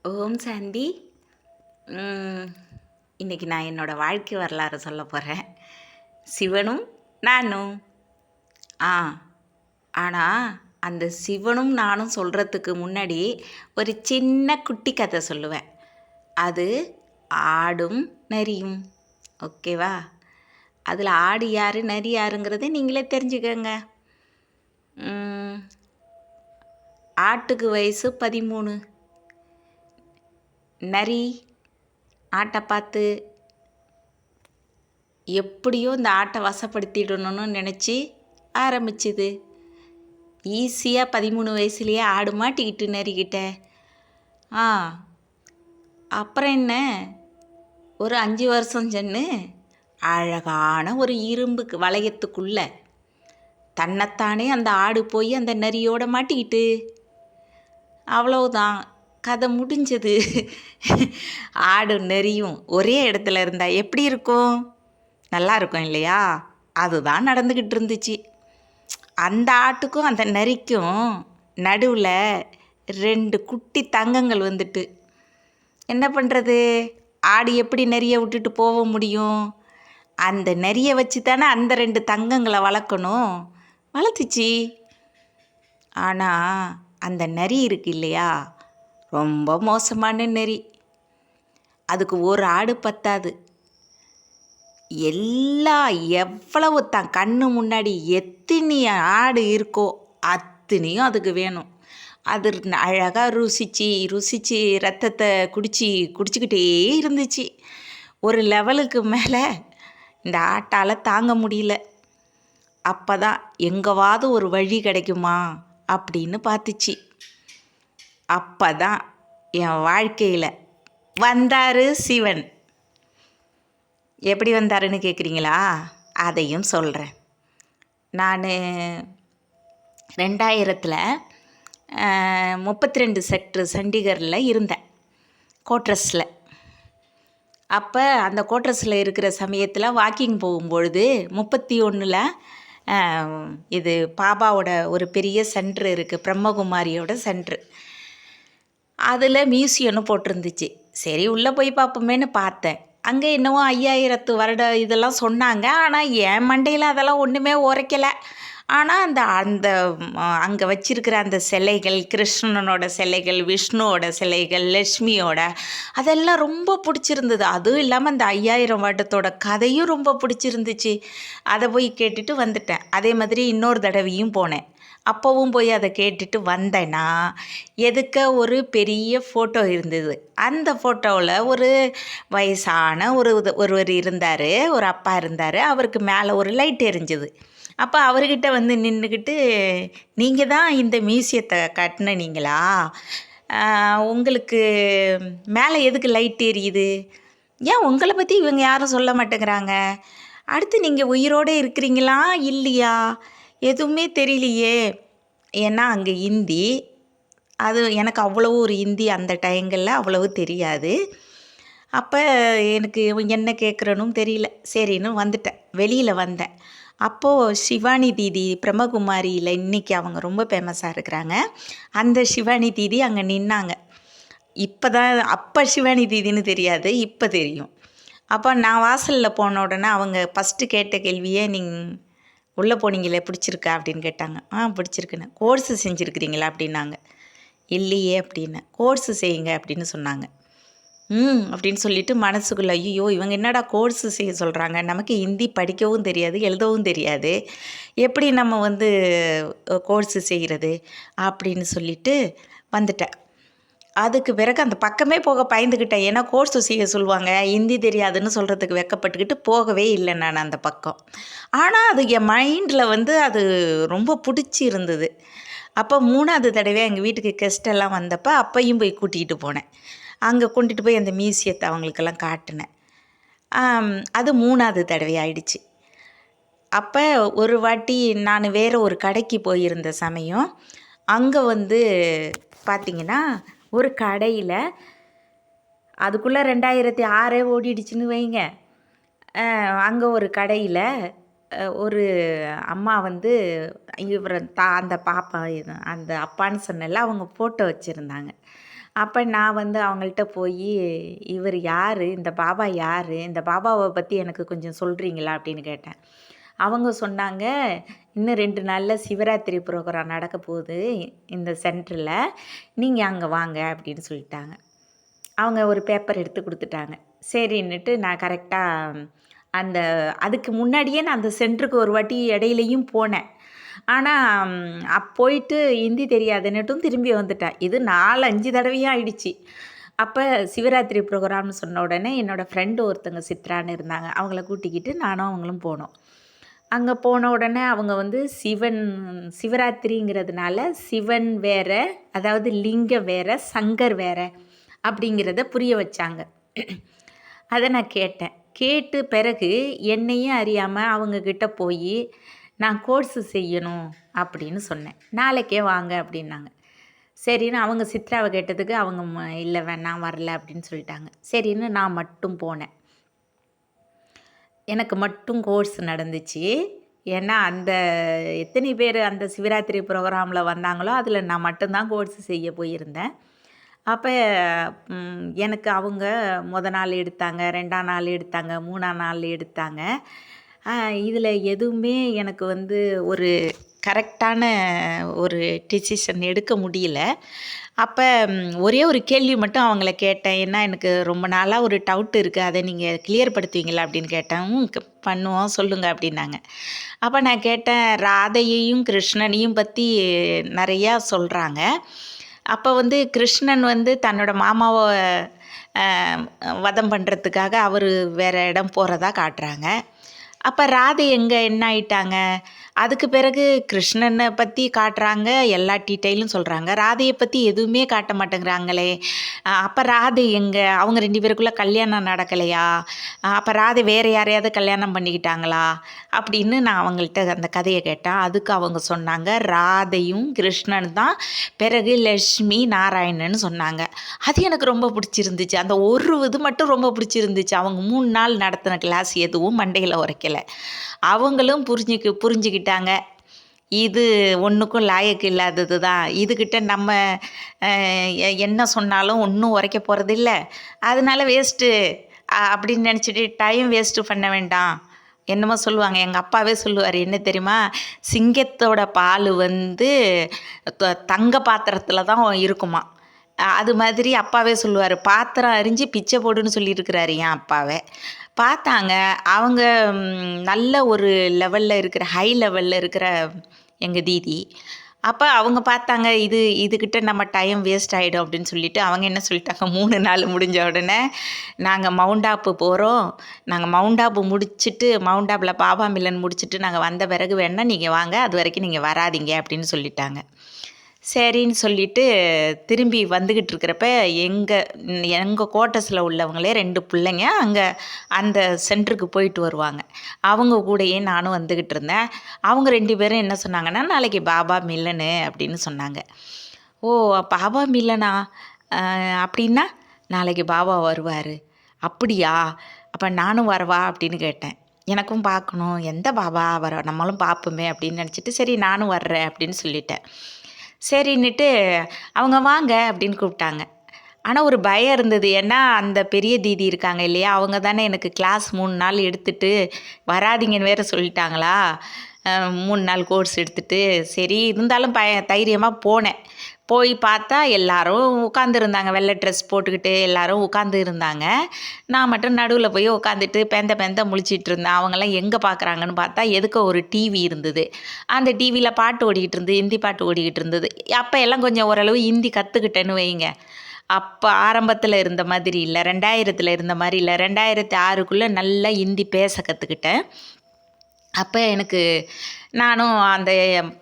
ஓம் சாந்தி. ம், இன்னைக்கு நான் என்னோடய வாழ்க்கை வரலாறு சொல்ல போகிறேன். சிவனும் நானும். ஆ ஆனால் அந்த சிவனும் நானும் சொல்கிறதுக்கு முன்னாடி ஒரு சின்ன குட்டி கதை சொல்லுவேன். அது ஆடும் நரியும். ஓகேவா? அதில் ஆடு யார் நரி யாருங்கிறத நீங்களே தெரிஞ்சுக்கோங்க. ஆட்டுக்கு வயசு 13. நரி ஆட்டை பார்த்து எப்படியோ இந்த ஆட்டை வசப்படுத்திடணும்னு நினச்சி ஆரம்பிச்சுது. ஈஸியாக 13 வயசுலேயே ஆடு மாட்டிக்கிட்டு நரிக்கிட்ட. அப்புறம் என்ன, ஒரு 5 வருஷம் சென்று அழகான ஒரு இரும்பு வளையத்துக்குள்ள தன்னைத்தானே அந்த ஆடு போய் அந்த நரியோட மாட்டிக்கிட்டு. அவ்வளவுதான், கதை முடிஞ்சது. ஆடு நரியும் ஒரே இடத்துல இருந்தால் எப்படி இருக்கும்? நல்லா இருக்கும் இல்லையா? அதுதான் நடந்துக்கிட்டு இருந்துச்சு. அந்த ஆட்டுக்கும் அந்த நரிக்கும் நடுவில் 2 குட்டி தங்கங்கள் வந்துட்டு. என்ன பண்ணுறது? ஆடு எப்படி நரியை விட்டுட்டு போக முடியும்? அந்த நரியை வச்சு தானே அந்த 2 தங்கங்களை வளர்க்கணும். வளர்த்துச்சு. ஆனால் அந்த நரி இருக்கு இல்லையா, ரொம்ப மோசமான நரி. அதுக்கு ஒரு ஆடு பத்தாது. எவ்வளவு தான் கண்ணு முன்னாடி எத்தனை ஆடு இருக்கோ அத்தனையும் அதுக்கு வேணும். அது அழகாக ருசித்து ரத்தத்தை குடிச்சிக்கிட்டே இருந்துச்சு. ஒரு லெவலுக்கு மேலே இந்த ஆட்டால் தாங்க முடியல. அப்போ தான் எங்கேவாவது ஒரு வழி கிடைக்குமா அப்படின்னு பார்த்துச்சு. அப்போ தான் என் வாழ்க்கையில் வந்தார் சிவன். எப்படி வந்தாருன்னு கேட்குறீங்களா? அதையும் சொல்கிறேன். நான் 2000 32 செக்டர் சண்டிகரில் இருந்தேன், கோட்ரஸில். அப்போ அந்த கோட்ரஸில் இருக்கிற சமயத்தில் வாக்கிங் போகும்பொழுது 31 இது பாபாவோட ஒரு பெரிய சென்ட்ரு இருக்குது, பிரம்மகுமாரியோட சென்ட்ரு. அதில் மியூசியம்னு போட்டிருந்துச்சு. சரி, உள்ளே போய் பார்ப்போமேன்னு பார்த்தேன். அங்கே என்னவோ 5000 வருட இதெல்லாம் சொன்னாங்க. ஆனால் என் மண்டையில் அதெல்லாம் ஒன்றுமே உரைக்கலை. ஆனால் அந்த அங்கே வச்சிருக்கிற அந்த சிலைகள், கிருஷ்ணனோட சிலைகள், விஷ்ணுவோட சிலைகள், லக்ஷ்மியோட, அதெல்லாம் ரொம்ப பிடிச்சிருந்தது. அதுவும் இல்லாமல் அந்த 5000 வருடத்தோட கதையும் ரொம்ப பிடிச்சிருந்துச்சு. அதை போய் கேட்டுட்டு வந்துட்டேன். அதே மாதிரி இன்னொரு தடவையும் போனேன். அப்போவும் போய் அதை கேட்டுட்டு வந்தேன்னா, எதுக்க ஒரு பெரிய ஃபோட்டோ இருந்தது. அந்த ஃபோட்டோவில் ஒரு வயசான ஒருவர் இருந்தார், ஒரு அப்பா இருந்தார். அவருக்கு மேலே ஒரு லைட் எரிஞ்சுது. அப்போ அவர்கிட்ட வந்து நின்றுக்கிட்டு, நீங்கள் தான் இந்த மியூசியத்தை கட்டினீங்களா? உங்களுக்கு மேலே எதுக்கு லைட் எரியுது? ஏன் உங்களை பற்றி இவங்க யாரும் சொல்ல மாட்டேங்கிறாங்க? அடுத்து நீங்கள் உயிரோடு இருக்கிறீங்களா இல்லையா? எதுவுமே தெரியலையே. ஏன்னா அங்கே ஹிந்தி, அது எனக்கு அவ்வளவு ஒரு ஹிந்தி அந்த டைங்களில் அவ்வளவு தெரியாது. அப்போ எனக்கு என்ன கேட்குறனும் தெரியல. சரின்னு வந்துட்டேன், வெளியில் வந்தேன். அப்போது சிவானி தீதி பிரம்மகுமாரியில் இன்றைக்கி அவங்க ரொம்ப ஃபேமஸாக இருக்கிறாங்க. அந்த சிவானி தீதி அங்கே நின்னாங்க. அப்போ சிவானி தீதின்னு தெரியாது, இப்போ தெரியும். அப்போ நான் வாசலில் போன உடனே அவங்க ஃபஸ்ட்டு கேட்ட கேள்வியே, நீங்கள் உள்ளே போனீங்களே பிடிச்சிருக்கா அப்படின்னு கேட்டாங்க. பிடிச்சிருக்குன்னு. கோர்ஸு செஞ்சுருக்கிறீங்களா அப்படின்னாங்க. இல்லையே அப்படின்னு. கோர்ஸு செய்யுங்க அப்படின்னு சொன்னாங்க. அப்படின்னு சொல்லிட்டு மனசுக்குள்ளே, ஐயோ இவங்க என்னடா கோர்ஸு செய்ய சொல்கிறாங்க, நமக்கு ஹிந்தி படிக்கவும் தெரியாது, எழுதவும் தெரியாது, எப்படி நம்ம வந்து கோர்ஸு செய்கிறது அப்படின்னு சொல்லிட்டு வந்துட்டேன். அதுக்கு பிறகு அந்த பக்கமே போக பயந்துக்கிட்டேன். ஏன்னா கோர்ஸு செய்ய சொல்லுவாங்க, ஹிந்தி தெரியாதுன்னு சொல்கிறதுக்கு வெட்கப்பட்டுக்கிட்டு போகவே இல்லை நான் அந்த பக்கம். ஆனால் அது என் மைண்டில் வந்து அது ரொம்ப பிடிச்சி இருந்தது. அப்போ 3வது தடவை எங்கள் வீட்டுக்கு கெஸ்டெல்லாம் வந்தப்போ அப்பையும் போய் கூட்டிகிட்டு போனேன். அங்கே கொண்டுட்டு போய் அந்த மியூசியத்தை அவங்களுக்கெல்லாம் காட்டினேன். அது 3வது தடவை ஆயிடுச்சு. அப்போ ஒரு வாட்டி நான் வேறு ஒரு கடைக்கு போயிருந்த சமயம், அங்கே வந்து பார்த்திங்கன்னா ஒரு கடையில், அதுக்குள்ளே 2006 ஓடிடுச்சுன்னு வைங்க. அங்கே ஒரு கடையில் ஒரு அம்மா வந்து அந்த பாப்பா அந்த அப்பான்னு சொன்னல, அவங்க ஃபோட்டோ வச்சுருந்தாங்க. அப்போ நான் வந்து அவங்கள்ட்ட போய், "இவர் யார்? இந்த பாபா யார்? இந்த பாபாவை பற்றி எனக்கு கொஞ்சம் சொல்கிறீங்களா?" அப்படின்னு கேட்டேன். அவங்க சொன்னாங்க, "இன்னும் 2 நாளில் சிவராத்திரி ப்ரோக்ராம் நடக்க போகுது இந்த சென்டரில். நீங்கள் அங்கே வாங்க" அப்படின்னு சொல்லிட்டாங்க. அவங்க ஒரு பேப்பர் எடுத்து குடுத்துட்டாங்க. சரின்னுட்டு நான் கரெக்டாக அந்த அதுக்கு முன்னாடியே நான் அந்த சென்டருக்கு ஒரு வாட்டி இடையிலயும் போனேன். ஆனா, போயிட்டு ஹிந்தி தெரியாதுன்னுட்டும் திரும்பி வந்துட்டேன். இது 4, 5 தடவையும் ஆயிடுச்சு. அப்ப சிவராத்திரி ப்ரோக்ராம்னு சொன்ன உடனே என்னோட ஃப்ரெண்டு ஒருத்தங்க சித்ரான்னு இருந்தாங்க. அவங்கள கூட்டிக்கிட்டு நானும் அவங்களும் போனோம். அங்க போன உடனே அவங்க வந்து சிவராத்திரிங்கிறதுனால சிவன் வேற, அதாவது லிங்கம் வேற, சங்கர் வேற அப்படிங்கிறத புரிய வச்சாங்க. அத நான் கேட்டேன். கேட்டு பிறகு என்னையும் அறியாம அவங்க கிட்ட போயி, "நான் கோர்ஸ் செய்யணும்" அப்படின்னு சொன்னேன். "நாளைக்கே வாங்க" அப்படின்னாங்க. சரின்னு அவங்க சித்ராவ கேட்டதுக்கு அவங்க "இல்ல வேணாம் வரல" அப்படின்னு சொல்லிட்டாங்க. சரின்னு நான் மட்டும் போனேன். எனக்கு மட்டும் கோர்ஸ் நடந்துச்சு. ஏன்னா, அந்த எத்தனை பேர் அந்த சிவராத்திரி ப்ரோக்ராம்ல வந்தாங்களோ, அதில நான் மட்டும் தான் கோர்ஸ் செய்ய போயிருந்தேன். அப்ப எனக்கு அவங்க மொத நாள் எடுத்தாங்க, 2ஆம் நாள் எடுத்தாங்க, 3ஆம் நாள் எடுத்தாங்க. இதில எதுவுமே எனக்கு வந்து ஒரு கரெக்டான ஒரு டிசிஷன் எடுக்க முடியல. அப்ப ஒரே ஒரு கேள்வி மட்டும் அவங்கள கேட்டேன். ஏன்னா, எனக்கு ரொம்ப நாளா ஒரு டவுட் இருக்கு. அத நீங்க கிளியர் படுத்துவீங்களா? அப்படின்னு கேட்டேன். பண்ணுவோம். சொல்லுங்க" அப்படின்னாங்க. அப்ப நான் கேட்டேன், ராதையையும், கிருஷ்ணனையும் பத்தி நெறையா சொல்றாங்க. அப்ப வந்து கிருஷ்ணன் வந்து தன்னோட மாமாவ அ வதம் பண்றதுக்காக அவரு வேற இடம் போறதா காட்டுறாங்க. அப்ப ராதை என்ன ஆயிட்டாங்க? அதுக்கு பிறகு கிருஷ்ணன பத்தி காட்டுறாங்க, எல்லா டீட்டெயிலும் சொல்றாங்க. ராதைய பத்தி எதுவுமே காட்ட மாட்டேங்கிறாங்களே! அப்ப ராதை எங்க? அவங்க 2 பேருக்குள்ள கல்யாணம் நடக்கலையா? அப்ப ராதை வேற யாரையாவது கல்யாணம் பண்ணிக்கிட்டாங்களா? அப்படின்னு நான் அவங்கள்ட்ட அந்த கதைய கேட்டேன். அதுக்கு அவங்க சொன்னாங்க, ராதையும் கிருஷ்ணன் தான், பிறகு லட்சுமி, நாராயணன்னு சொன்னாங்க. அது எனக்கு ரொம்ப பிடிச்சிருந்துச்சு. அந்த ஒரு இது மட்டும் ரொம்ப பிடிச்சிருந்துச்சு. அவங்க 3 நாள் நடத்தின கிளாஸ் எதுவும் மண்டையில உரைக்கல. அவங்களும் புரிஞ்சுக்கிட்டாங்க. இது ஒண்ணுக்கும் லாயக்கு இல்லாதது தான். இதுகிட்ட நம்ம அ என்ன சொன்னாலும் ஒண்ணும் உரைக்க போறதில்ல. அதனால வேஸ்ட்டு அப்படின்னு நினச்சிட்டு டைம் வேஸ்ட்டு பண்ண வேண்டாம். என்னமோ சொல்லுவாங்க. எங்க அப்பாவே சொல்லுவாரு. என்ன தெரியுமா? சிங்கத்தோட பாலு வந்து தங்க பாத்திரத்தில தான் இருக்குமாம். அது மாதிரி அப்பாவே சொல்லுவாரு. "பாத்திரம் அரிஞ்சு பிச்சை போடுன்னு" சொல்லியிருக்கிறாரு என் அப்பாவே. பார்த்தாங்க. அவங்க நல்ல ஒரு லெவல்ல இருக்கிற ஹை லெவல்ல இருக்கிற எங்க தீதி. அப்ப அவங்க பார்த்தாங்க, இதுகிட்ட நம்ம டைம் வேஸ்ட் ஆயிடும் அப்படின்னு சொல்லிட்டு, அவங்க என்ன சொல்லிட்டாங்க, 3 நாள் முடிஞ்ச உடனே, "நாங்க மவுண்ட் ஆப்பு போறோம். நாங்க மவுண்ட் ஆப்பு முடிச்சுட்டு மவுண்ட் ஆப்ல பாபா மில்லன் முடிச்சுட்டு நாங்க வந்த பிறகு வேணா நீங்க வாங்க. அது வரைக்கும் நீங்க வராதீங்க" அப்படின்னு சொல்லிட்டாங்க. சரின்னு சொல்லிட்டு திரும்பி வந்துக்கிட்டு இருக்கிறப்ப, எங்க குவார்ட்டர்ஸில் உள்ளவங்களே 2 பிள்ளைங்க அங்கே அந்த சென்டருக்கு போயிட்டு வருவாங்க. அவங்க கூடயே நானும் வந்துக்கிட்டு இருந்தேன். அவங்க 2 பேரும் என்ன சொன்னாங்கன்னா, "நாளைக்கு பாபா மில்லனு" அப்படின்னு சொன்னாங்க. "ஓ! பாபா மில்லனா? அப்படின்னா?" "நாளைக்கு பாபா வருவார்." "அப்படியா? அப்போ நானும் வரவா?" அப்படின்னு கேட்டேன். எனக்கும் பார்க்கணும். எந்த பாபா நம்மளும் பார்ப்போமே அப்படின்னு நினச்சிட்டு, "சரி நானும் வர்றேன்" அப்படின்னு சொல்லிட்டேன். சரின்னுட்டு அவங்க "வாங்க" அப்படின்னு கூப்பிட்டாங்க. ஆனா ஒரு பயம் இருந்தது. ஏன்னா, அந்த பெரிய தீதி இருக்காங்க இல்லையா? அவங்க தானே எனக்கு கிளாஸ் 3 நாள் எடுத்துட்டு வராதீங்கன்னு வேற சொல்லிட்டாங்களா? 3 நாள் கோர்ஸ் எடுத்துட்டு, சரி இருந்தாலும் தைரியமா போனேன். போய் பார்த்தா எல்லாரும் உட்காந்துருந்தாங்க. வெள்ளை ட்ரெஸ் போட்டுக்கிட்டு எல்லாரும் உட்காந்து இருந்தாங்க. நான் மட்டும் நடுவுல போய் உட்காந்துட்டு பேந்த பேந்த முழிச்சிட்டு இருந்தேன். அவங்கலாம் எங்கே பார்க்குறாங்கன்னு பார்த்தா, எதுக்க ஒரு டிவி இருந்தது. அந்த டிவியில பாட்டு ஓடிக்கிட்டு இருந்தது. ஹிந்தி பாட்டு ஓடிக்கிட்டு இருந்தது. அப்போ எல்லாம் கொஞ்சம் ஓரளவு ஹிந்தி கற்றுக்கிட்டேன்னு வைங்க. அப்போ ஆரம்பத்தில் இருந்த மாதிரி இல்ல. 2000த்துல இருந்த மாரி இல்ல. 2006க்குள்ள நல்லா ஹிந்தி பேச கற்றுக்கிட்டேன். அப்போ எனக்கு நானும் அந்த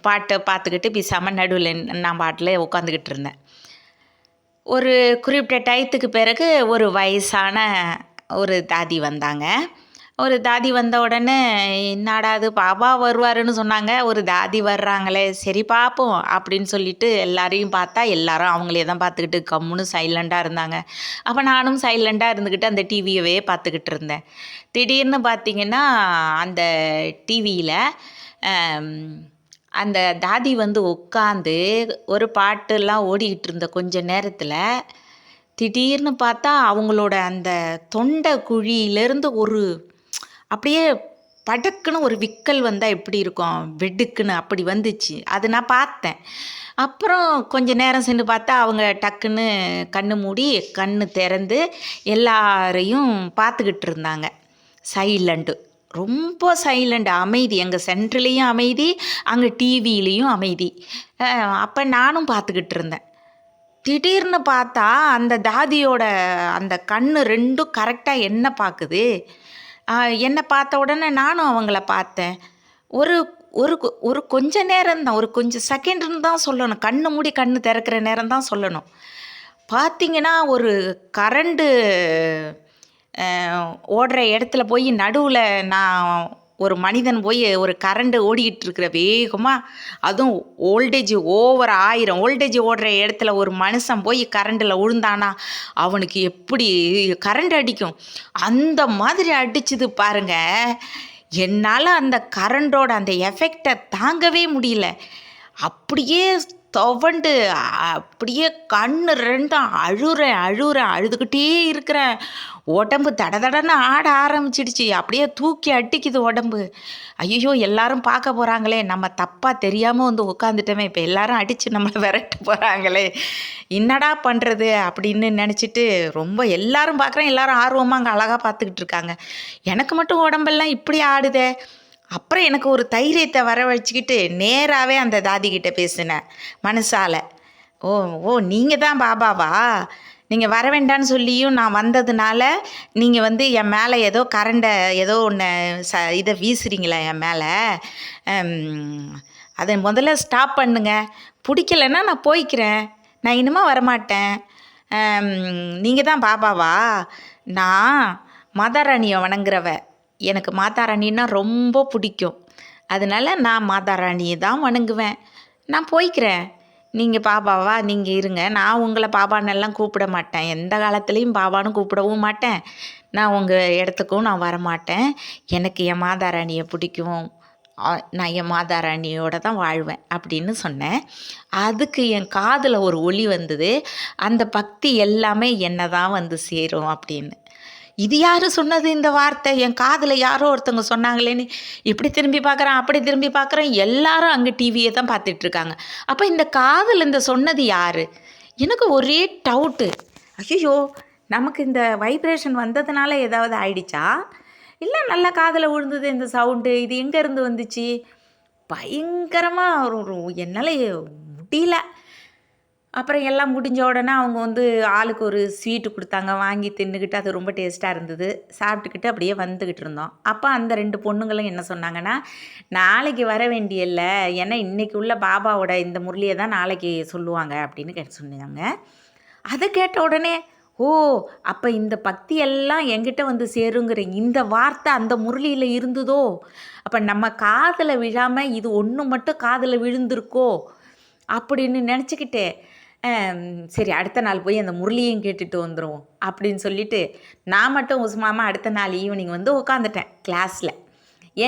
பாட்ட பார்த்துக்கிட்டு பேசாம நடுவுல நான் பாட்டுல உட்காந்துக்கிட்டு இருந்தேன். ஒரு குறிப்பிட்ட டயத்துக்கு பிறகு ஒரு வயசான ஒரு தாதி வந்தாங்க. ஒரு தாதி வந்த உடனே, "என்னடா இது பாபா வருவாருன்னு சொன்னாங்க, ஒரு தாதி வர்றாங்களே, சரி பார்ப்போம்" அப்படின்னு சொல்லிட்டு எல்லாரையும் பார்த்தா, எல்லாரும் அவங்களே தான் பார்த்துக்கிட்டு கம்முன்னு சைலண்ட்டாக இருந்தாங்க. அப்போ நானும் சைலண்ட்டாக இருந்துக்கிட்டு அந்த டிவியவே பார்த்துக்கிட்டு இருந்தேன். திடீர்னு பார்த்தீங்கன்னா, அந்த டிவியில அந்த தாதி வந்து உட்காந்து ஒரு பாட்டெல்லாம் ஓடிக்கிட்டு இருந்த கொஞ்ச நேரத்தில் திடீர்னு பார்த்தா அவங்களோட அந்த தொண்டை குழியிலேருந்து ஒரு அப்படியே படக்குன்னு ஒரு விக்கல் வந்தால் எப்படி இருக்கும், வெடுக்குன்னு அப்படி வந்துச்சு. அது நான் பார்த்தேன். அப்புறம் கொஞ்ச நேரம் சென்று பார்த்தா அவங்க டக்குன்னு கண்ணு மூடி கண்ணு திறந்து எல்லாரையும் பார்த்துக்கிட்டு இருந்தாங்க. சைலண்ட்டு, ரொம்ப சைலண்ட், அமைதி. எங்கள் சென்ட்ரலையும் அமைதி, அங்கே டிவிலையும் அமைதி. அப்போ நானும் பார்த்துக்கிட்டு இருந்தேன். திடீர்னு பார்த்தா அந்த தாதியோட அந்த கண்ணு ரெண்டும் கரெக்டாக என்ன பார்க்குது. என்னை பார்த்த உடனே நானும் அவங்கள பார்த்தேன். ஒரு ஒரு ஒரு கொஞ்ச நேரம்தான், ஒரு கொஞ்சம் செகண்டுன்னு தான் சொல்லணும். கண்ணு மூடி கண்ணு திறக்கிற நேரம் தான் சொல்லணும். பார்த்தீங்கன்னா ஒரு கரண்டு ஓடுற இடத்துல போய் நடுவில் நான் ஒரு மனிதன் போய் ஒரு கரண்டு ஓடிக்கிட்டு இருக்கிற வேகமாக, அதுவும் ஓவர் 1000 வோல்டேஜ் ஓடுற இடத்துல ஒரு மனுஷன் போய் கரண்டில் விழுந்தானா அவனுக்கு எப்படி கரண்ட் அடிக்கும், அந்த மாதிரி அடிச்சுது பாருங்க. என்னால் அந்த கரண்டோட அந்த எஃபெக்டை தாங்கவே முடியல. அப்படியே துவண்டு அப்படியே கண்ணு ரெண்டும் அழுதுகிட்டே இருக்கிறேன். உடம்பு தடன்னு ஆட ஆரம்பிச்சிடுச்சு. அப்படியே தூக்கி அடிக்குது உடம்பு. ஐயோ, எல்லாரும் பார்க்க போகிறாங்களே, நம்ம தப்பாக தெரியாமல் வந்து உட்காந்துட்டோமே, இப்போ எல்லாரும் அடித்து நம்மளை விரட்ட போகிறாங்களே, என்னடா பண்ணுறது அப்படின்னு நினச்சிட்டு ரொம்ப எல்லாரும் பார்க்குறேன். எல்லாரும் ஆர்வமாக அங்கே அழகாக பார்த்துக்கிட்டு இருக்காங்க. எனக்கு மட்டும் உடம்பெல்லாம் இப்படி ஆடுதே. அப்புறம் எனக்கு ஒரு தைரியத்தை வரவழைச்சிக்கிட்டு நேராகவே அந்த தாதிக்கிட்ட பேசினேன் மனசால். ஓ ஓ நீங்கள் தான் பாபாவா? நீங்கள் வர வேண்டான்னு சொல்லியும் நான் வந்ததுனால நீங்கள் வந்து என் மேலே ஏதோ கரண்டை ஏதோ ஒன்று இதை வீசுகிறீங்களா என் மேலே? அதை முதல்ல ஸ்டாப் பண்ணுங்க. பிடிக்கலைன்னா நான் போய்க்கிறேன். நான் இனிமேல் வரமாட்டேன். நீங்கள் தான் பாபாவா? நான் மாதாராணியை வணங்குறவ. எனக்கு மாதாராணின்னா ரொம்ப பிடிக்கும். அதனால் நான் மாதாராணியை தான் வணங்குவேன். நான் போய்க்கிறேன். நீங்கள் பாபாவா? நீங்கள் இருங்க. நான் உங்களை பாபான்னெல்லாம் கூப்பிட மாட்டேன். எந்த காலத்துலேயும் பாபான்னு கூப்பிடவும் மாட்டேன். நான் உங்கள் இடத்துக்கும் நான் வரமாட்டேன். எனக்கு என் மாதாராணியை பிடிக்கும். நான் என் மாதாராணியோட தான் வாழ்வேன் அப்படின்னு சொன்னேன். அதுக்கு என் காதில் ஒரு ஒலி வந்தது. அந்த பக்தி எல்லாமே என்னை தான் வந்து சேரும் அப்படின்னு. இது யார் சொன்னது இந்த வார்த்தை? என் காதில் யாரோ ஒருத்தவங்க சொன்னாங்களேன்னு இப்படி திரும்பி பார்க்குறேன், அப்படி திரும்பி பார்க்குறேன். எல்லாரும் அங்கே டிவியை தான் பார்த்துட்ருக்காங்க. அப்போ இந்த காதில் இந்த சொன்னது யார்? எனக்கு ஒரே டவுட்டு. ஐயோ, நமக்கு இந்த வைப்ரேஷன் வந்ததுனால ஏதாவது ஆயிடுச்சா, இல்லை நல்லா காதில் விழுந்தது இந்த சவுண்டு, இது எங்கேருந்து வந்துச்சு? பயங்கரமாக ஒரு என்னால் முடியல. அப்புறம் எல்லாம் முடிஞ்ச உடனே அவங்க வந்து ஆளுக்கு ஒரு ஸ்வீட்டு கொடுத்தாங்க. வாங்கி தின்னுக்கிட்டு அது ரொம்ப டேஸ்ட்டாக இருந்தது. சாப்பிட்டுக்கிட்டு அப்படியே வந்துக்கிட்டு இருந்தோம். அப்போ அந்த 2 பொண்ணுங்களும் என்ன சொன்னாங்கன்னா, நாளைக்கு வர வேண்டியல்ல, ஏன்னா இன்றைக்கி உள்ள பாபாவோட இந்த முரளியை தான் நாளைக்கு சொல்லுவாங்க அப்படின்னு சொன்னாங்க. அதை கேட்ட உடனே, ஓ, அப்போ இந்த பக்தி எல்லாம் என்கிட்ட வந்து சேருங்கிற இந்த வார்த்தை அந்த முரளியில் இருந்ததோ, அப்போ நம்ம காதில் விழாமல் இது ஒன்று மட்டும் காதில் விழுந்திருக்கோ அப்படின்னு நினச்சிக்கிட்டே, சரி அடுத்த நாள் போய் அந்த முரளியையும் கேட்டுட்டு வந்துடுவோம் அப்படின்னு சொல்லிவிட்டு நான் மட்டும் உஸ்மாமா அடுத்த நாள் ஈவினிங் வந்து உட்காந்துட்டேன் கிளாஸில்.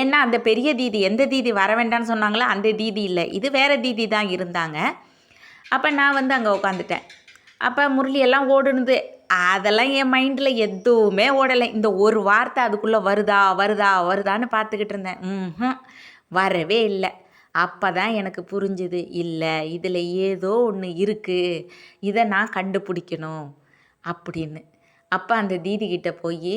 ஏன்னா அந்த பெரிய தீதி, எந்த தீதி வர வேண்டான்னு சொன்னாங்களோ அந்த தீதி இல்லை, இது வேறு தீதி தான் இருந்தாங்க. அப்போ நான் வந்து அங்கே உட்காந்துட்டேன். அப்போ முரளியெல்லாம் ஓடுனது. அதெல்லாம் என் மைண்டில் எதுவுமே ஓடலை. இந்த ஒரு வார்த்தை அதுக்குள்ளே வருதான்னு பார்த்துக்கிட்டு இருந்தேன். வரவே இல்லை. அப்போ தான் எனக்கு புரிஞ்சுது, இல்லை இதில் ஏதோ ஒன்று இருக்குது, இதை நான் கண்டுபிடிக்கணும் அப்படின்னு. அப்போ அந்த தீதிக்கிட்ட போய்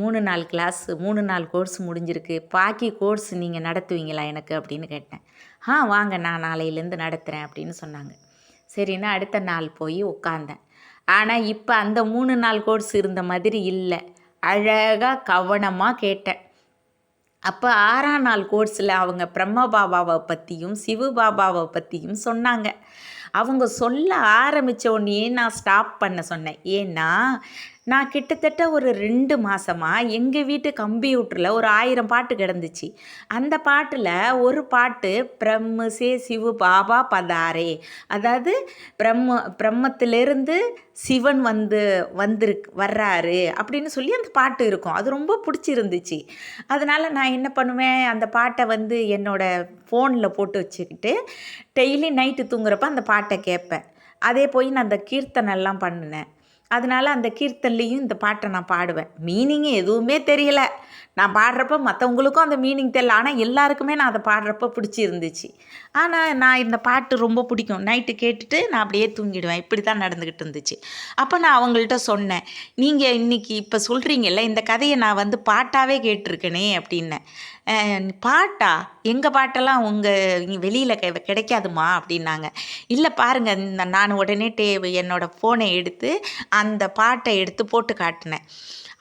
3 நாள் கிளாஸ் 3 நாள் கோர்ஸ் முடிஞ்சிருக்கு, பாக்கி கோர்ஸ் நீங்கள் நடத்துவீங்களா எனக்கு அப்படின்னு கேட்டேன். வாங்க, நான் நாளையிலேருந்து நடத்துகிறேன் அப்படின்னு சொன்னாங்க. சரின்னா அடுத்த நாள் போய் உட்காந்தேன். ஆனால் இப்போ அந்த 3 நாள் கோர்ஸ் இருந்த மாதிரி இல்லை. அழகாக கவனமாக கேட்டேன். அப்போ 6ஆம் நாள் கோர்ஸில் அவங்க பிரம்ம பாபாவை பற்றியும் சிவு பாபாவை பற்றியும் சொன்னாங்க. அவங்க சொல்ல ஆரம்பித்த உடனே நான் ஸ்டாப் பண்ண சொன்னேன். ஏன்னா நான் கிட்டத்தட்ட ஒரு 2 மாதமாக எங்கள் வீட்டு கம்ப்யூட்டரில் ஒரு 1000 பாட்டு கிடந்துச்சு. அந்த பாட்டில் ஒரு பாட்டு பிரம்ம சே சிவு பாபா பதாரே, அதாவது பிரம்மத்திலிருந்து சிவன் வர்றாரு அப்படின்னு சொல்லி அந்த பாட்டு இருக்கும். அது ரொம்ப பிடிச்சிருந்துச்சு. அதனால் நான் என்ன பண்ணுவேன், அந்த பாட்டை வந்து என்னோடய ஃபோனில் போட்டு வச்சுக்கிட்டு டெய்லி நைட்டு தூங்குறப்ப அந்த பாட்டை கேட்பேன். அதே போய் நான் அந்த கீர்த்தனெல்லாம் பண்ணினேன். அதனால் அந்த கீர்த்தன்லேயும் இந்த பாட்டை நான் பாடுவேன். மீனிங் எதுவுமே தெரியல. நான் பாடுறப்ப மற்றவங்களுக்கும் அந்த மீனிங் தெரியல. ஆனால் எல்லாருக்குமே நான் அதை பாடுறப்ப பிடிச்சிருந்துச்சு. ஆனால் நான் இந்த பாட்டு ரொம்ப பிடிக்கும். நைட்டு கேட்டுட்டு நான் அப்படியே தூங்கிடுவேன். இப்படி தான் நடந்துக்கிட்டு இருந்துச்சு. அப்போ நான் அவங்கள்ட்ட சொன்னேன், நீங்கள் இன்றைக்கி இப்போ சொல்கிறீங்கல்ல, இந்த கதையை நான் வந்து பாட்டாகவே கேட்டிருக்கேனே அப்படின்னேன். பாட்டா? எங்கள் பாட்டெல்லாம் உங்கள் வெளியில் கிடைக்காதுமா அப்படின்னாங்க. இல்லை பாருங்கள், நான் உடனே என்னோடய ஃபோனை எடுத்து அந்த பாட்டை எடுத்து போட்டு காட்டினேன்.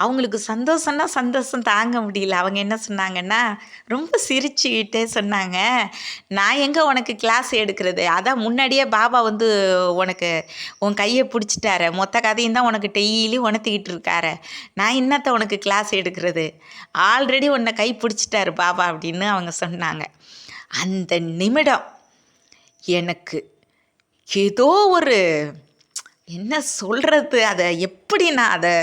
அவங்களுக்கு சந்தோஷம்னா சந்தோஷம் தாங்க முடியல. அவங்க என்ன சொன்னாங்கன்னா, ரொம்ப சிரிச்சுக்கிட்டே சொன்னாங்க, நான் எங்கே உனக்கு கிளாஸ் எடுக்கிறது, அதான் முன்னாடியே பாபா வந்து உனக்கு உன் கையை பிடிச்சிட்டார, மொத்த கதையும் தான் உனக்கு டெய்லி உணர்த்திக்கிட்டு இருக்கார, நான் என்னத்தை உனக்கு கிளாஸ் எடுக்கிறது, ஆல்ரெடி உன்னை கை பிடிச்சிட்டாரு பாபா அப்படின்னு அவங்க சொன்னாங்க. அந்த நிமிடம் எனக்கு ஏதோ ஒரு என்ன சொல்கிறது, அதை எப்படி நான் அதை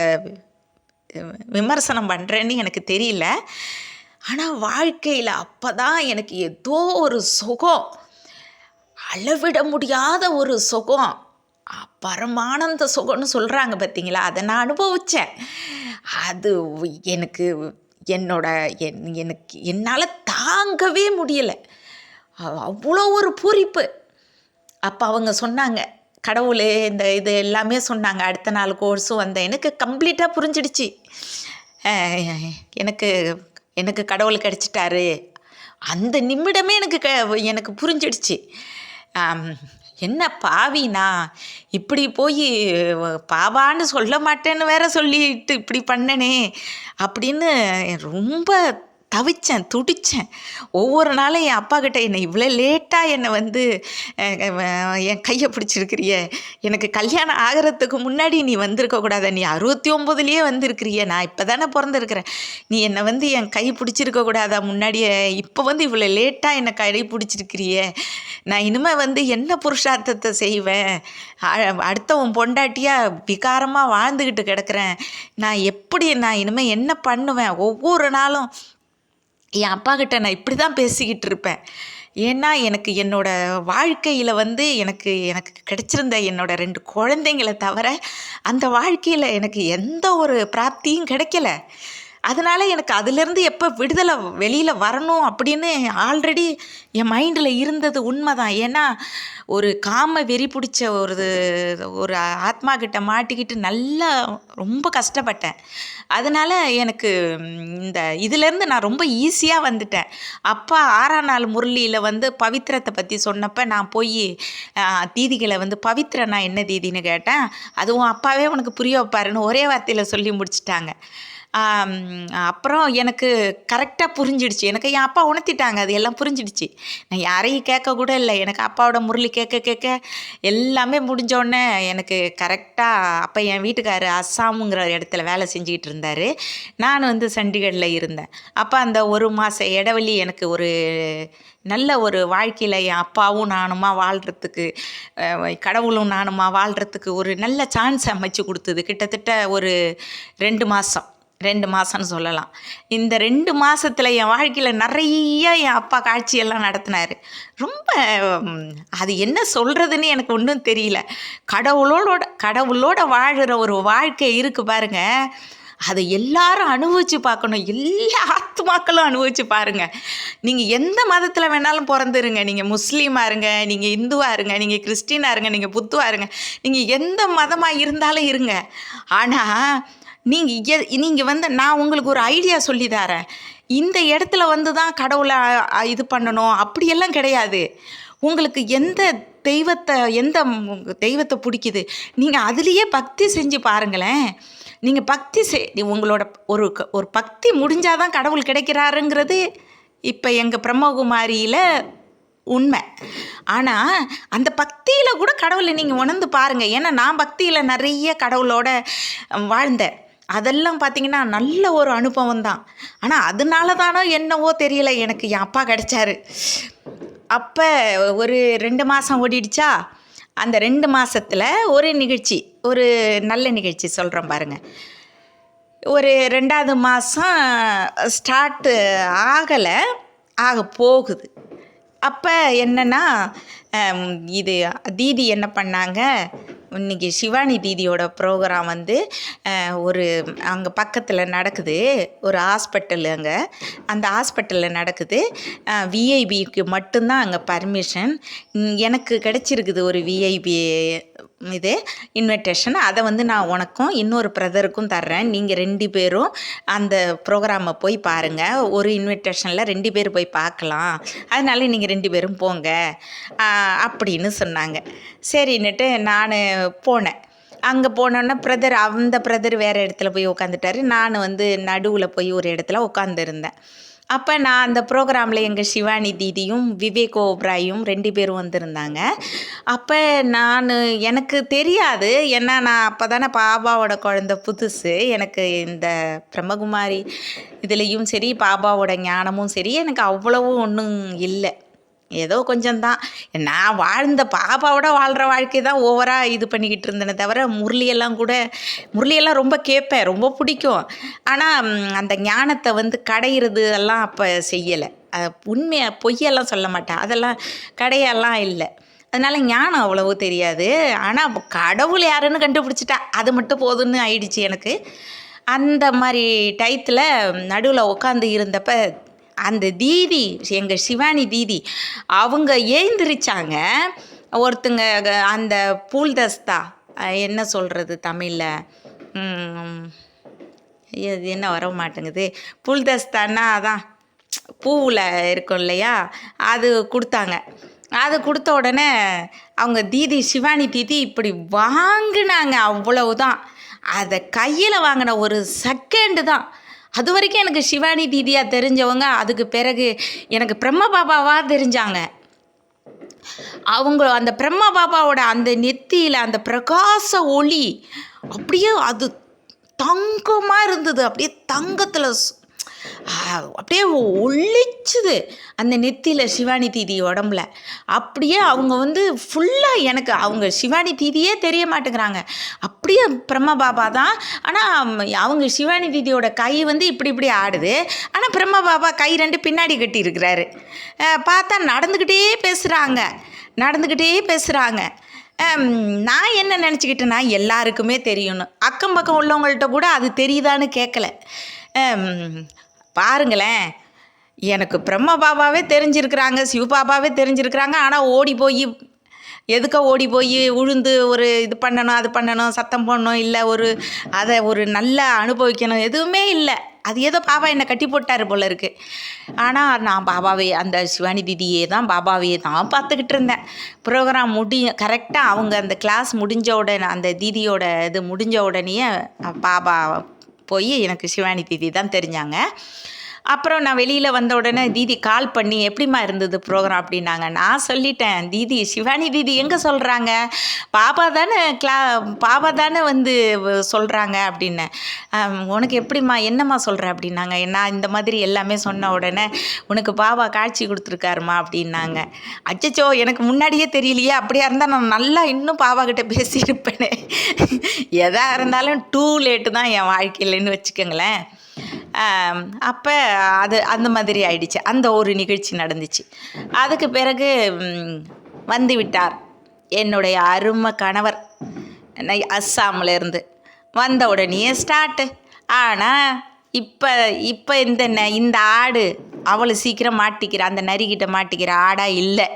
விமர்சனம் பண்ணுறேன்னு எனக்கு தெரியல. ஆனால் வாழ்க்கையில் அப்போ தான் எனக்கு ஏதோ ஒரு சுகம், அளவிட முடியாத ஒரு சுகம், பரமானந்த சுகம்னு சொல்கிறாங்க பார்த்தீங்களா, அதை நான் அனுபவித்தேன். அது எனக்கு எனக்கு என்னால் தாங்கவே முடியலை. அவ்வளோ ஒரு பூரிப்பு. அப்போ அவங்க சொன்னாங்க, கடவுளே இந்த இது எல்லாமே சொன்னாங்க. அடுத்த நாள் கோர்ஸும் வந்தேன். எனக்கு கம்ப்ளீட்டாக புரிஞ்சிடுச்சு. எனக்கு கடவுள் கிடச்சிட்டாரு. அந்த நிமிடமே எனக்கு புரிஞ்சிடுச்சு. என்ன பாவினா இப்படி போய் பாபான்னு சொல்ல மாட்டேன்னு வேற சொல்லிட்டு இப்படி பண்ணனே அப்படின்னு ரொம்ப தவிச்சேன், துடித்தேன். ஒவ்வொரு நாளும் என் அப்பா கிட்ட என்னை இவ்வளோ லேட்டாக என்னை வந்து என் கையை பிடிச்சிருக்கிறிய, எனக்கு கல்யாணம் ஆகிறதுக்கு முன்னாடி நீ வந்திருக்கக்கூடாத, நீ 69லேயே வந்திருக்கிறிய, நான் இப்போ தானே பிறந்திருக்கிறேன், நீ என்னை வந்து என் கை பிடிச்சிருக்கக்கூடாதா முன்னாடியே, இப்போ வந்து இவ்வளோ லேட்டாக என்னை கை பிடிச்சிருக்கிறிய, நான் இனிமேல் வந்து என்ன புருஷார்த்தத்தை செய்வேன், அடுத்தவன் பொண்டாட்டியாக விகாரமாக வாழ்ந்துக்கிட்டு கிடக்கிறேன், நான் இனிமேல் என்ன பண்ணுவேன், ஒவ்வொரு நாளும் என் அப்பா கிட்ட நான் இப்படி தான் பேசிக்கிட்டு இருப்பேன். ஏன்னா எனக்கு என்னோடய வாழ்க்கையில் வந்து எனக்கு கிடைச்சிருந்த என்னோடய 2 குழந்தைங்களை தவிர அந்த வாழ்க்கையில் எனக்கு எந்த ஒரு பிராப்தியும் கிடைக்கல. அதனால் எனக்கு அதிலேருந்து எப்போ வெளியில் வரணும் அப்படின்னு ஆல்ரெடி என் மைண்டில் இருந்தது உண்மை தான். ஏன்னா ஒரு காம வெறி பிடிச்ச ஒரு ஆத்மா கிட்ட மாட்டிக்கிட்டு நல்லா ரொம்ப கஷ்டப்பட்டேன். அதனால் எனக்கு இதிலேருந்து நான் ரொம்ப ஈஸியாக வந்துட்டேன். அப்பா 6ஆம் நாள் முரளியில் வந்து பவித்திரத்தை பற்றி சொன்னப்போ நான் போய் தீதிகளை வந்து பவித்திரனா என்ன தீதின்னு கேட்டேன். அதுவும் அப்பாவே உனக்கு புரிய வைப்பாருன்னு ஒரே வார்த்தையில் சொல்லி முடிச்சிட்டாங்க. அப்புறம் எனக்கு கரெக்டாக புரிஞ்சிடுச்சு. எனக்கு என் அப்பா உணர்த்திட்டாங்க, அது எல்லாம் புரிஞ்சிடுச்சு. நான் யாரையும் கேட்கக்கூட இல்லை. எனக்கு அப்பாவோட முரளி கேட்க எல்லாமே முடிஞ்சோடனே எனக்கு கரெக்டாக அப்போ என் வீட்டுக்காரர் அஸ்ஸாமுங்கிற இடத்துல வேலை செஞ்சுக்கிட்டு இருந்தார். நான் வந்து சண்டிகரில் இருந்தேன். அப்போ அந்த 1 மாத இடைவெளி எனக்கு ஒரு நல்ல ஒரு வாழ்க்கையில் என் அப்பாவும் நானுமா வாழ்கிறதுக்கு, கடவுளும் நானுமா வாழ்கிறதுக்கு ஒரு நல்ல சான்ஸ் அமைச்சு கொடுத்தது. கிட்டத்தட்ட ஒரு 2 மாதம்னு சொல்லலாம். இந்த 2 மாதத்தில் என் வாழ்க்கையில் நிறைய என் அப்பா காட்சியெல்லாம் நடத்தினார். ரொம்ப அது என்ன சொல்கிறதுன்னு எனக்கு ஒன்றும் தெரியல. கடவுளோட வாழ்கிற ஒரு வாழ்க்கை இருக்குது பாருங்கள், அதை எல்லாரும் அனுபவித்து பார்க்கணும். எல்லா ஆத்மாக்களும் அனுபவித்து பாருங்கள். நீங்கள் எந்த மதத்தில் வேணாலும் பிறந்துருங்க, நீங்கள் முஸ்லீமாக இருங்க, நீங்கள் இந்துவாக இருங்க, நீங்கள் கிறிஸ்டினாக இருங்க, நீங்கள் புத்துவாக இருங்க, நீங்கள் எந்த மதமாக இருந்தாலும் இருங்க. ஆனால் நீங்கள் வந்து நான் உங்களுக்கு ஒரு ஐடியா சொல்லி தரேன். இந்த இடத்துல வந்து தான் கடவுளை இது பண்ணணும் அப்படியெல்லாம் கிடையாது. உங்களுக்கு எந்த தெய்வத்தை பிடிக்குது, நீங்கள் அதுலேயே பக்தி செஞ்சு பாருங்களேன். நீங்கள் உங்களோட ஒரு பக்தி முடிஞ்சால் தான் கடவுள் கிடைக்கிறாருங்கிறது இப்போ எங்கள் பிரம்மகுமாரியில் உண்மை. ஆனால் அந்த பக்தியில் கூட கடவுளை நீங்கள் உணர்ந்து பாருங்கள். ஏன்னா நான் பக்தியில் நிறைய கடவுளோட வாழ்ந்தேன். அதெல்லாம் பார்த்திங்கன்னா நல்ல ஒரு அனுபவம் தான். ஆனால் அதனால தானோ என்னவோ தெரியல, எனக்கு என் அப்பா கிடைச்சாரு. அப்போ ஒரு 2 மாதம் ஓடிடுச்சா. அந்த 2 மாதத்தில் ஒரு நல்ல நிகழ்ச்சி சொல்கிறேன் பாருங்கள். ஒரு 2வது மாதம் ஸ்டார்ட்டு ஆக போகுது. அப்போ என்னென்னா, இது தீதி என்ன பண்ணாங்க, இன்றைக்கி சிவானி தீதியோட ப்ரோக்ராம் வந்து ஒரு அங்கே பக்கத்தில் நடக்குது, ஒரு ஹாஸ்பிட்டல். அங்கே அந்த ஹாஸ்பிட்டலில் நடக்குது. விஐபிக்கு மட்டும்தான் அங்கே பர்மிஷன். எனக்கு கிடச்சிருக்குது ஒரு விஐபி இது இன்விடேஷன். அதை வந்து நான் உனக்கும் இன்னொரு பிரதருக்கும் தர்றேன். நீங்கள் 2 பேரும் அந்த ப்ரோக்ராமை போய் பாருங்கள். ஒரு இன்விடேஷனில் 2 பேர் போய் பார்க்கலாம், அதனால நீங்கள் 2 பேரும் போங்க அப்படின்னு சொன்னாங்க. சரின்னுட்டு நான் போனேன். அங்கே போனோன்னா அந்த பிரதர் வேறு இடத்துல போய் உட்காந்துட்டாரு. நான் வந்து நடுவில் போய் ஒரு இடத்துல உட்காந்துருந்தேன். அப்போ நான் அந்த ப்ரோக்ராமில் எங்கள் சிவானி தீதியும் விவேக் ஓப்ராயும் 2 பேரும் வந்திருந்தாங்க. அப்போ எனக்கு தெரியாது, ஏன்னா நான் அப்போ தானே பாபாவோட குழந்த புதுசு. எனக்கு இந்த பிரம்மகுமாரி இதுலேயும் சரி, பாபாவோட ஞானமும் சரி, எனக்கு அவ்வளவு ஒன்றும் இல்லை. ஏதோ கொஞ்சம்தான். நான் பாபாவோட வாழ்கிற வாழ்க்கை தான் ஓவராக இது பண்ணிக்கிட்டு இருந்தேனே தவிர, முரளியெல்லாம் ரொம்ப கேட்பேன், ரொம்ப பிடிக்கும். ஆனால் அந்த ஞானத்தை வந்து கடையிறது எல்லாம் அப்போ செய்யலை. பொய்யெல்லாம் சொல்ல மாட்டேன், அதெல்லாம் கடையெல்லாம் இல்லை. அதனால் ஞானம் அவ்வளவு தெரியாது. ஆனால் கடவுள் யாருன்னு கண்டுபிடிச்சிட்டா, அது மட்டும் போதும்னு ஆயிடுச்சு எனக்கு. அந்த மாதிரி டயத்தில் நடுவில் உட்காந்து இருந்தப்போ அந்த தீதி, எங்கள் சிவானி தீதி, அவங்க எழுந்திரிச்சாங்க. ஒருத்தங்க அந்த பூல்தஸ்தா என்ன சொல்கிறது தமிழில், இது என்ன வர மாட்டேங்குது. பூல்தஸ்தான்னா அதான் பூவில் இருக்கும் இல்லையா, அது கொடுத்தாங்க. அது கொடுத்த உடனே அவங்க சிவானி தீதி இப்படி வாங்கினாங்க. அவ்வளவுதான். அதை கையில் வாங்கின ஒரு செகண்டு தான். அது வரைக்கும் எனக்கு சிவானி தீதியாக தெரிஞ்சவங்க, அதுக்கு பிறகு எனக்கு பிரம்ம பாபாவாக தெரிஞ்சாங்க. அவங்க அந்த பிரம்ம பாபாவோட அந்த நெத்தியில் அந்த பிரகாச ஒளி அப்படியே அது தங்கமாக இருந்தது. அப்படியே தங்கத்தில் அப்படியே ஒளிச்சுது அந்த நெத்தியில் சிவானி தீதி உடம்புல. அப்படியே அவங்க வந்து ஃபுல்லாக எனக்கு அவங்க சிவானி தீதியே தெரிய மாட்டேங்கிறாங்க. அப்படியே பிரம்ம பாபா தான். ஆனால் அவங்க சிவானி தீதியோட கை வந்து இப்படி ஆடுது. ஆனால் பிரம்ம பாபா கை 2 பின்னாடி கட்டி இருக்கிறாரு. பார்த்தா நடந்துக்கிட்டே பேசுகிறாங்க. நான் என்ன நினச்சிக்கிட்டேன்னா, எல்லாருக்குமே தெரியணும். அக்கம் பக்கம் உள்ளவங்கள்ட்ட கூட அது தெரியுதான்னு கேட்கல. பாருங்களேன், எனக்கு பிரம்ம பாபாவே தெரிஞ்சிருக்கிறாங்க, சிவ பாபாவே தெரிஞ்சிருக்கிறாங்க. ஆனால் ஓடி போய் உழுந்து ஒரு இது பண்ணணும், அது பண்ணணும், சத்தம் போடணும், இல்லை அதை ஒரு நல்லா அனுபவிக்கணும், எதுவுமே இல்லை. அது ஏதோ பாபா என்னை கட்டி போட்டார் போல இருக்குது. ஆனால் நான் அந்த சிவானி தீதியே தான், பாபாவையே தான் பார்த்துக்கிட்டு இருந்தேன். ப்ரோக்ராம் கரெக்டாக அவங்க அந்த கிளாஸ் முடிஞ்ச உடனே, அந்த தீதியோட இது முடிஞ்ச உடனேயே பாபா போய் எனக்கு சிவானி தீதி தான் தெரிஞ்சாங்க. அப்புறம் நான் வெளியில் வந்த உடனே தீதி கால் பண்ணி, எப்படிம்மா இருந்தது ப்ரோக்ராம் அப்படின்னாங்க. நான் சொல்லிட்டேன், தீதி சிவானி தீதி எங்கே சொல்கிறாங்க, பாபா தானே வந்து சொல்கிறாங்க அப்படின்னேன். உனக்கு எப்படிம்மா, என்னம்மா சொல்கிற அப்படின்னாங்க. நான் இந்த மாதிரி எல்லாமே சொன்ன உடனே, உனக்கு பாபா காட்சி கொடுத்துருக்காருமா அப்படின்னாங்க. அச்சச்சோ, எனக்கு முன்னாடியே தெரியலையே. அப்படியா இருந்தால் நான் நல்லா இன்னும் பாபா கிட்டே பேசியிருப்பேனே. எதாக இருந்தாலும் டூ லேட்டு தான் என் வாழ்க்கையிலன்னு வச்சுக்கோங்களேன். அப்போ அந்த மாதிரி ஆயிடுச்சு. அந்த ஒரு நிகழ்ச்சி நடந்துச்சு. அதுக்கு பிறகு வந்து விட்டார் என்னுடைய அருமை கணவர் அஸ்ஸாமில் இருந்து. வந்த உடனே ஸ்டார்ட்டு. ஆனால் இப்போ இந்த ஆடு அவ்வளோ சீக்கிரம் அந்த நரிக்கிட்ட மாட்டிக்கிற ஆடாக இல்லை.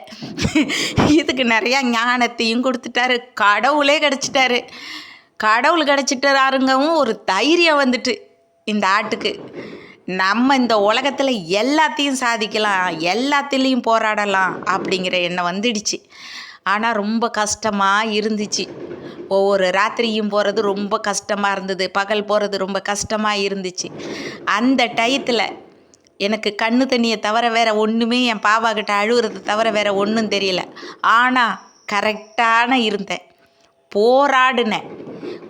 இதுக்கு நிறையா ஞானத்தையும் கொடுத்துட்டாரு. கடவுளே கிடச்சிட்டாருங்கவும் ஒரு தைரியம் வந்துட்டு இந்த ஆட்டுக்கு. நம்ம இந்த உலகத்தில் எல்லாத்தையும் சாதிக்கலாம், எல்லாத்துலேயும் போராடலாம் அப்படிங்கிற எண்ணம் வந்துடுச்சு. ஆனால் ரொம்ப கஷ்டமாக இருந்துச்சு. ஒவ்வொரு ராத்திரியும் போகிறது ரொம்ப கஷ்டமாக இருந்தது, பகல் போகிறது ரொம்ப கஷ்டமாக இருந்துச்சு. அந்த டயத்தில் எனக்கு கண்ணு தண்ணியை தவிர வேறு ஒன்றுமே, என் பாபாக்கிட்ட அழுகுறது தவிர வேறு ஒன்றும் தெரியல. ஆனால் கரெக்டான இருந்தேன், போராடினேன்.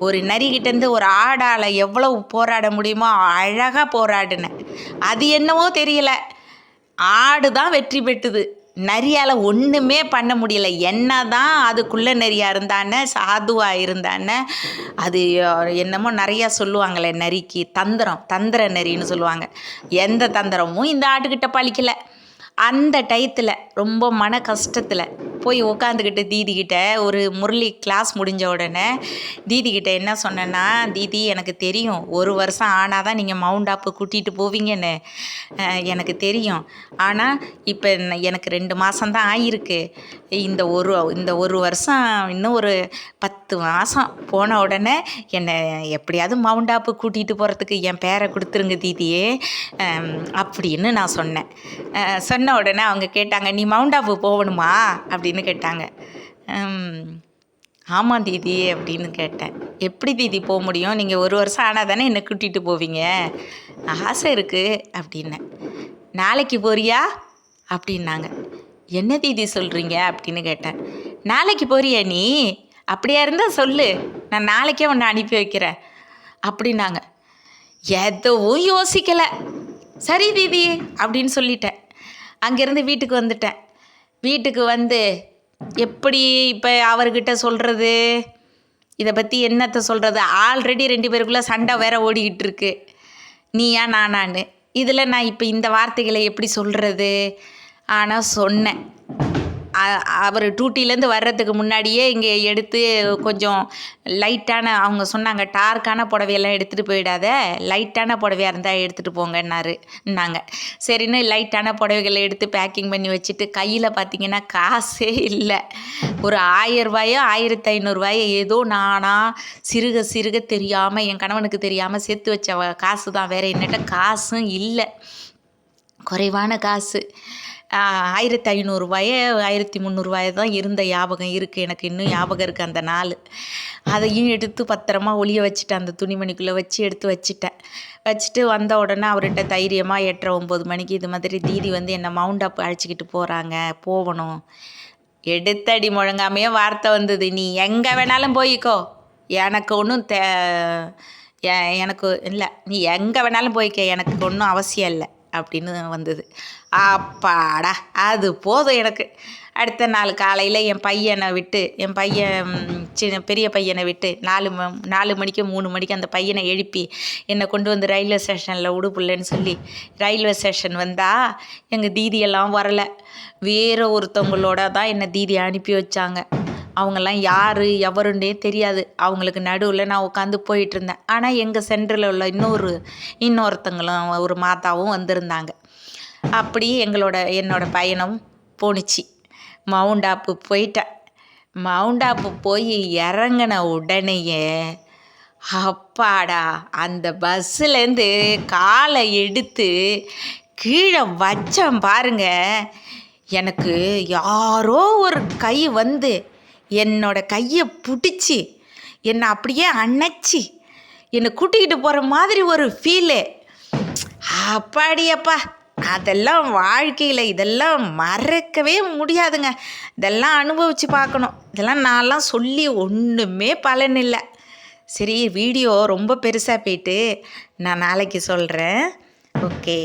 ஒரு நரிக்கிட்டேருந்து ஒரு ஆடால் எவ்வளவு போராட முடியுமோ அழகாக போராடினேன். அது என்னவோ தெரியல, ஆடு தான் வெற்றி பெற்றுது. நரியால் ஒன்றுமே பண்ண முடியலை. என்ன தான் அதுக்குள்ளே நரியாக இருந்தானே, சாதுவாக இருந்தானே, அது என்னமோ நிறையா சொல்லுவாங்களே நரிக்கு, தந்திர நரின்னு சொல்லுவாங்க. எந்த தந்திரமும் இந்த ஆட்டுக்கிட்ட பழிக்கலை. அந்த டயத்தில் ரொம்ப மன கஷ்டத்தில் போய் உட்காந்துக்கிட்டு தீதிக்கிட்ட ஒரு முரளி கிளாஸ் முடிஞ்ச உடனே தீதிக்கிட்ட என்ன சொன்னேன்னா, தீதி எனக்கு தெரியும் 1 வருஷம் ஆனால் தான் நீங்கள் மவுண்ட் ஆப்பு கூட்டிகிட்டு போவீங்கன்னு எனக்கு தெரியும். ஆனால் இப்போ எனக்கு 2 மாதம்தான் ஆகிருக்கு. இந்த ஒரு வருஷம் இன்னும் ஒரு 10 மாதம் போன உடனே என்னை எப்படியாவது மவுண்ட் ஆப்பு கூட்டிகிட்டு போகிறதுக்கு என் பேரை கொடுத்துருங்க தீதியே அப்படின்னு நான் சொன்னேன். சொன்ன உடனே அவங்க கேட்டாங்க, நீ மவுண்ட் ஆப்பு போகணுமா அப்படின்னு கேட்டாங்க. ஆமாம் தீதி அப்படின்னு கேட்டேன். எப்படி தீதி போக முடியும்? நீங்கள் 1 வருஷம் ஆனால் தானே என்னை கூட்டிகிட்டு போவீங்க. ஆசை இருக்குது அப்படின்னேன். நாளைக்கு போறியா அப்படின்னாங்க. என்ன தீதி சொல்கிறீங்க அப்படின்னு கேட்டேன். நாளைக்கு போறியா நீ? அப்படியா இருந்தால் சொல்லு, நான் நாளைக்கே உன்னை அனுப்பி வைக்கிறேன் அப்படின்னாங்க. எதுவும் யோசிக்கலை. சரி தீதி அப்படின்னு சொல்லிட்டேன். அங்கேருந்து வீட்டுக்கு வந்துட்டேன். வீட்டுக்கு வந்து எப்படி இப்போ அவர்கிட்ட சொல்கிறது, இதை பற்றி என்னத்தை சொல்கிறது? ஆல்ரெடி 2 பேருக்குள்ளே சண்டை வேற ஓடிக்கிட்டு இருக்கு, நீயா நானான்னு. இதில் நான் இப்போ இந்த வார்த்தைகளை எப்படி சொல்கிறது? ஆனால் சொன்னேன். அவர் டியூட்டிலேருந்து வர்றதுக்கு முன்னாடியே இங்கே எடுத்து கொஞ்சம் லைட்டான, அவங்க சொன்னாங்க டார்க்கான புடவையெல்லாம் எடுத்துகிட்டு போயிடாத, லைட்டான புடவையாக இருந்தால் எடுத்துகிட்டு போங்கன்னாங்க. சரின்னு லைட்டான புடவைகளை எடுத்து பேக்கிங் பண்ணி வச்சுட்டு, கையில் பார்த்திங்கன்னா காசே இல்லை. ஒரு 1000 ரூபாயோ 1500 ரூபாயோ ஏதோ நானாக சிறுக சிறுக தெரியாமல், என் கணவனுக்கு தெரியாமல் சேர்த்து வச்ச காசு தான். வேறு என்னட்ட காசும் இல்லை, குறைவான காசு. 1500 ரூபாயோ 1300 ரூபாயோ தான் இருந்த ஞாபகம் இருக்குது எனக்கு. இன்னும் ஞாபகம் இருக்குது அந்த நாள். அதையும் எடுத்து பத்திரமா ஒளிய வச்சுட்டேன், அந்த துணிமணிக்குள்ளே வச்சு எடுத்து வச்சுட்டு வந்த உடனே அவர்கிட்ட தைரியமாக 8:30 9 மணிக்கு இது மாதிரி தீதி வந்து என்னை மவுண்ட் ஆப் அழைச்சிக்கிட்டு போகணும். எடுத்தடி முழங்காமையே வார்த்தை வந்தது, நீ எங்கே வேணாலும் போய்க்கோ, எனக்கு ஒன்றும் எனக்கு இல்லை, நீ எங்கே வேணாலும் போய்க்க, எனக்கு ஒன்றும் அவசியம் இல்லை அப்படின்னு வந்தது. அப்பாடா, அது போதும் எனக்கு. அடுத்த நாள் காலையில் என் பெரிய பையனை விட்டு 4 மணிக்கு 3 மணிக்கு அந்த பையனை எழுப்பி என்னை கொண்டு வந்து ரயில்வே ஸ்டேஷனில் விடுப்புலன்னு சொல்லி ரயில்வே ஸ்டேஷன் வந்தால் எங்கள் தீதியெல்லாம் வரலை. வேறு ஒருத்தவங்களோட தான் என்னை தீதி அனுப்பி வச்சாங்க. அவங்கெல்லாம் யார் எவருன்னே தெரியாது. அவங்களுக்கு நடுவில் நான் உட்காந்து போயிட்டுருந்தேன். ஆனால் எங்கள் சென்டரில் உள்ள இன்னொருத்தங்களும் ஒரு மாதாவும் வந்திருந்தாங்க. அப்படி என்னோட பயணம் போணுச்சு. மவுண்ட் ஆப்பு போயிட்டேன். மவுண்ட் ஆப்பு போய் இறங்கின உடனேயே அப்பாடா, அந்த பஸ்ஸுலேருந்து காலை எடுத்து கீழே வச்சேன் பாருங்க, எனக்கு யாரோ ஒரு கை வந்து என்னோட கையை பிடிச்சி என்னை அப்படியே அணைச்சி என்னை கூட்டிக்கிட்டு போகிற மாதிரி ஒரு ஃபீலு. அப்பாடியப்பா, அதெல்லாம் வாழ்க்கையில் இதெல்லாம் மறக்கவே முடியாதுங்க. இதெல்லாம் அனுபவித்து பார்க்கணும். இதெல்லாம் நான்லாம் சொல்லி ஒன்றுமே பலன் இல்லை. சரி, வீடியோ ரொம்ப பெருசாக போயிட்டு நான் நாளைக்கு சொல்கிறேன். ஓகே.